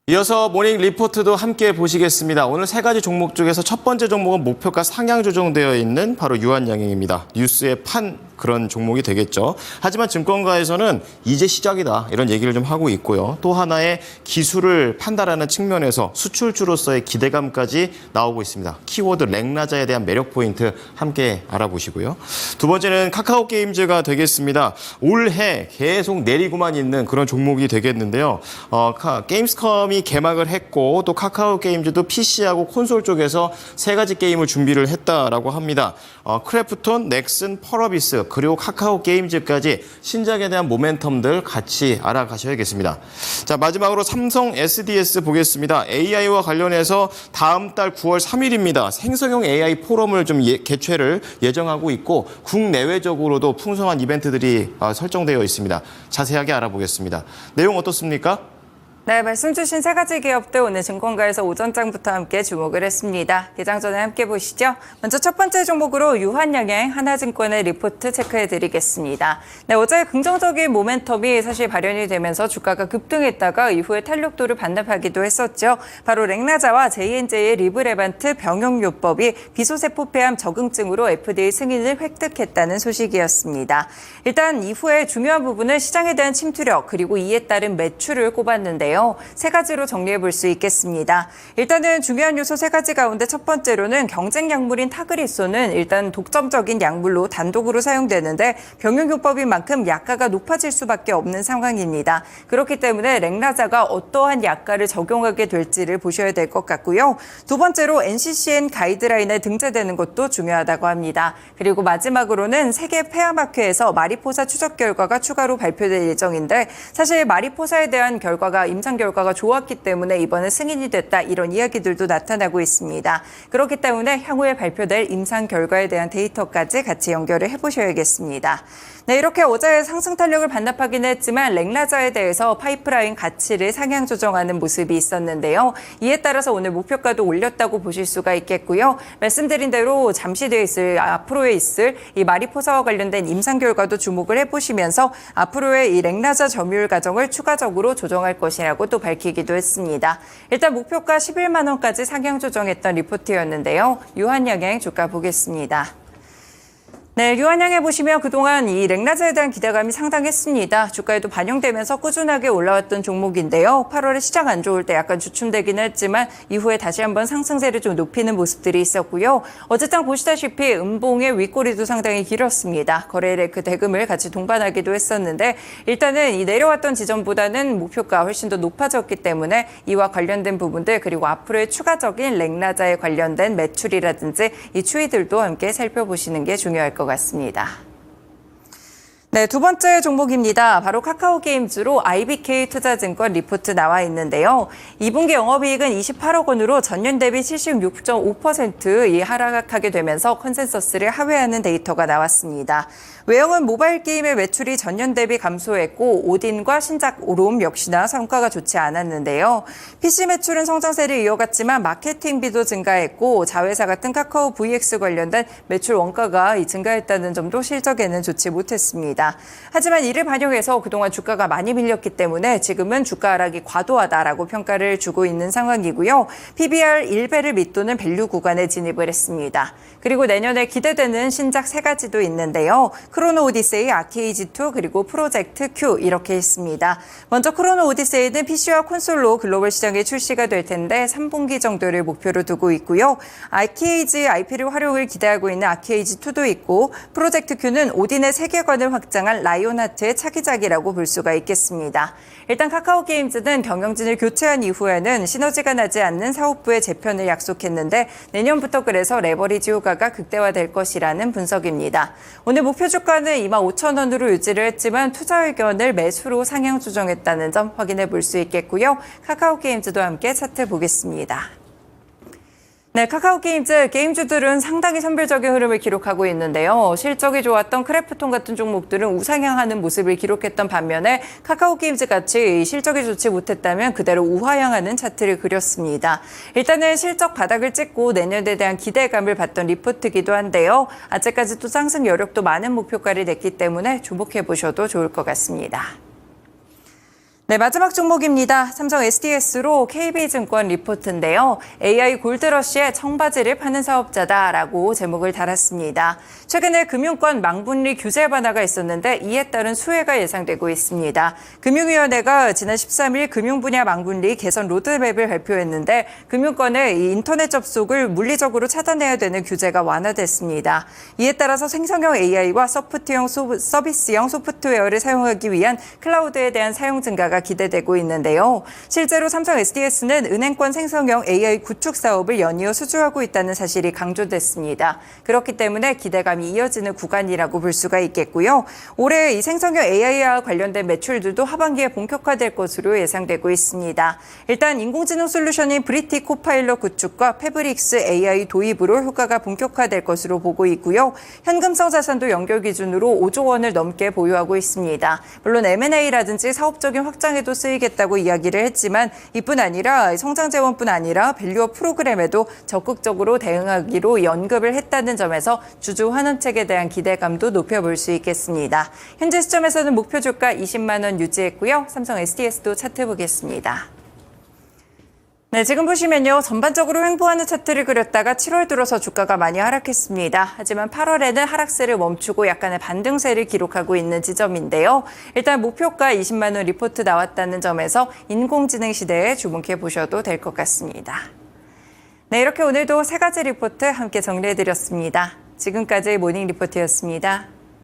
이어서 모닝 리포트도 함께 보시겠습니다. 오늘 세 가지 종목 중에서 첫 번째 종목은 목표가 상향 조정되어 있는 바로 유한양행입니다. 뉴스의 판 그런 종목이 되겠죠. 하지만 증권가에서는 이제 시작이다 이런 얘기를 좀 하고 있고요. 또 하나의 기술을 판단하는 측면에서 수출주로서의 기대감까지 나오고 있습니다. 키워드 랭라자에 대한 매력 포인트 함께 알아보시고요. 두 번째는 카카오 게임즈가 되겠습니다. 올해 계속 내리고만 있는 그런 종목이 되겠는데요. 게임스컴이 개막을 했고 또 카카오 게임즈도 PC하고 콘솔 쪽에서 세 가지 게임을 준비를 했다라고 합니다. 크래프톤, 넥슨, 펄어비스 그리고 카카오 게임즈까지 신작에 대한 모멘텀들 같이 알아가셔야겠습니다. 자, 마지막으로 삼성 SDS 보겠습니다. AI와 관련해서 다음 달 9월 3일입니다. 생성형 AI 포럼을 좀 개최를 예정하고 있고 국내외적으로도 풍성한 이벤트들이 설정되어 있습니다. 자세하게 알아보겠습니다. 내용 어떻습니까? 네, 말씀 주신 세 가지 기업들 오늘 증권가에서 오전장부터 함께 주목을 했습니다. 개장 전에 함께 보시죠. 먼저 첫 번째 종목으로 유한양행 하나증권의 리포트 체크해드리겠습니다. 네, 어제 긍정적인 모멘텀이 사실 발현이 되면서 주가가 급등했다가 이후에 탄력도를 반납하기도 했었죠. 바로 랭라자와 J&J의 리브레반트 병용요법이 비소세포 폐암 적응증으로 FDA 승인을 획득했다는 소식이었습니다. 일단 이후에 중요한 부분은 시장에 대한 침투력 그리고 이에 따른 매출을 꼽았는데요. 세 가지로 정리해 볼 수 있겠습니다. 일단은 중요한 요소 세 가지 가운데 첫 번째로는 경쟁 약물인 타그리소는 일단 독점적인 약물로 단독으로 사용되는데 병용요법인 만큼 약가가 높아질 수밖에 없는 상황입니다. 그렇기 때문에 랭라자가 어떠한 약가를 적용하게 될지를 보셔야 될 것 같고요. 두 번째로 NCCN 가이드라인에 등재되는 것도 중요하다고 합니다. 그리고 마지막으로는 세계 폐암학회에서 마리포사 추적 결과가 추가로 발표될 예정인데 사실 마리포사에 대한 결과가 임상 결과가 좋았기 때문에 이번에 승인이 됐다 이런 이야기들도 나타나고 있습니다. 그렇기 때문에 향후에 발표될 임상 결과에 대한 데이터까지 같이 연결을 해보셔야겠습니다. 네, 이렇게 어제 상승 탄력을 반납하긴 했지만 랭라자에 대해서 파이프라인 가치를 상향 조정하는 모습이 있었는데요. 이에 따라서 오늘 목표가도 올렸다고 보실 수가 있겠고요. 말씀드린 대로 잠시 뒤에 앞으로에 있을 이 마리포사와 관련된 임상 결과도 주목을 해보시면서 앞으로의 이 랭라자 점유율 과정을 추가적으로 조정할 것이라고 또 밝히기도 했습니다. 일단 목표가 11만 원까지 상향 조정했던 리포트였는데요. 유한양행 주가 보겠습니다. 네, 유한양행 보시면 그동안 이 랭라자에 대한 기대감이 상당했습니다. 주가에도 반영되면서 꾸준하게 올라왔던 종목인데요. 8월에 시장 안 좋을 때 약간 주춤되긴 했지만 이후에 다시 한번 상승세를 좀 높이는 모습들이 있었고요. 어제장 보시다시피 음봉의 윗꼬리도 상당히 길었습니다. 거래일에 그 대금을 같이 동반하기도 했었는데 일단은 이 내려왔던 지점보다는 목표가 훨씬 더 높아졌기 때문에 이와 관련된 부분들 그리고 앞으로의 추가적인 랭라자에 관련된 매출이라든지 이 추이들도 함께 살펴보시는 게 중요할 것 같습니다. 네, 두 번째 종목입니다. 바로 카카오 게임즈로 IBK 투자증권 리포트 나와 있는데요. 2분기 영업이익은 28억 원으로 전년 대비 76.5% 하락하게 되면서 컨센서스를 하회하는 데이터가 나왔습니다. 외형은 모바일 게임의 매출이 전년 대비 감소했고 오딘과 신작 롬 역시나 성과가 좋지 않았는데요. PC 매출은 성장세를 이어갔지만 마케팅비도 증가했고 자회사 같은 카카오 VX 관련된 매출 원가가 증가했다는 점도 실적에는 좋지 못했습니다. 하지만 이를 반영해서 그동안 주가가 많이 밀렸기 때문에 지금은 주가 하락이 과도하다라고 평가를 주고 있는 상황이고요. PBR 1배를 밑도는 밸류 구간에 진입을 했습니다. 그리고 내년에 기대되는 신작 세 가지도 있는데요. 크로노 오디세이, 아케이지2 그리고 프로젝트 Q 이렇게 있습니다. 먼저 크로노 오디세이는 PC와 콘솔로 글로벌 시장에 출시가 될 텐데 3분기 정도를 목표로 두고 있고요. 아케이지 IP를 활용을 기대하고 있는 아케이지2도 있고 프로젝트 Q는 오딘의 세계관을 확장한 라이온하트의 차기작이라고 볼 수가 있겠습니다. 일단 카카오 게임즈는 경영진을 교체한 이후에는 시너지가 나지 않는 사업부의 재편을 약속했는데 내년부터 그래서 레버리지 효과가 극대화될 것이라는 분석입니다. 오늘 목표 주가는 25,000원으로 유지를 했지만 투자 의견을 매수로 상향 조정했다는 점 확인해 볼 수 있겠고요. 카카오 게임즈도 함께 차트 보겠습니다. 네, 카카오 게임즈 게임주들은 상당히 선별적인 흐름을 기록하고 있는데요. 실적이 좋았던 크래프톤 같은 종목들은 우상향하는 모습을 기록했던 반면에 카카오 게임즈 같이 실적이 좋지 못했다면 그대로 우하향하는 차트를 그렸습니다. 일단은 실적 바닥을 찍고 내년에 대한 기대감을 받던 리포트이기도 한데요. 아직까지도 상승 여력도 많은 목표가를 냈기 때문에 주목해 보셔도 좋을 것 같습니다. 네, 마지막 종목입니다. 삼성 SDS로 KB증권 리포트인데요. AI 골드러시에 청바지를 파는 사업자다라고 제목을 달았습니다. 최근에 금융권 망분리 규제 완화가 있었는데 이에 따른 수혜가 예상되고 있습니다. 금융위원회가 지난 13일 금융 분야 망분리 개선 로드맵을 발표했는데 금융권의 이 인터넷 접속을 물리적으로 차단해야 되는 규제가 완화됐습니다. 이에 따라서 생성형 AI와 서비스형 소프트웨어를 사용하기 위한 클라우드에 대한 사용 증가가 기대되고 있는데요. 실제로 삼성 SDS는 은행권 생성형 AI 구축 사업을 연이어 수주하고 있다는 사실이 강조됐습니다. 그렇기 때문에 기대감이 이어지는 구간이라고 볼 수가 있겠고요. 올해 이 생성형 AI와 관련된 매출들도 하반기에 본격화될 것으로 예상되고 있습니다. 일단 인공지능 솔루션인 브리티 코파일럿 구축과 패브릭스 AI 도입으로 효과가 본격화될 것으로 보고 있고요. 현금성 자산도 연결 기준으로 5조 원을 넘게 보유하고 있습니다. 물론 M&A라든지 사업적인 확장에도 쓰이겠다고 이야기를 했지만 이뿐 아니라 성장 재원뿐 아니라 밸류업 프로그램에도 적극적으로 대응하기로 언급을 했다는 점에서 주주 환원책에 대한 기대감도 높여볼 수 있겠습니다. 현재 시점에서는 목표 주가 20만 원 유지했고요. 삼성 SDS도 차트 보겠습니다. 네, 지금 보시면요. 전반적으로 횡보하는 차트를 그렸다가 7월 들어서 주가가 많이 하락했습니다. 하지만 8월에는 하락세를 멈추고 약간의 반등세를 기록하고 있는 지점인데요. 일단 목표가 20만 원 리포트 나왔다는 점에서 인공지능 시대에 주목해 보셔도 될 것 같습니다. 네, 이렇게 오늘도 세 가지 리포트 함께 정리해드렸습니다. 지금까지 모닝 리포트였습니다.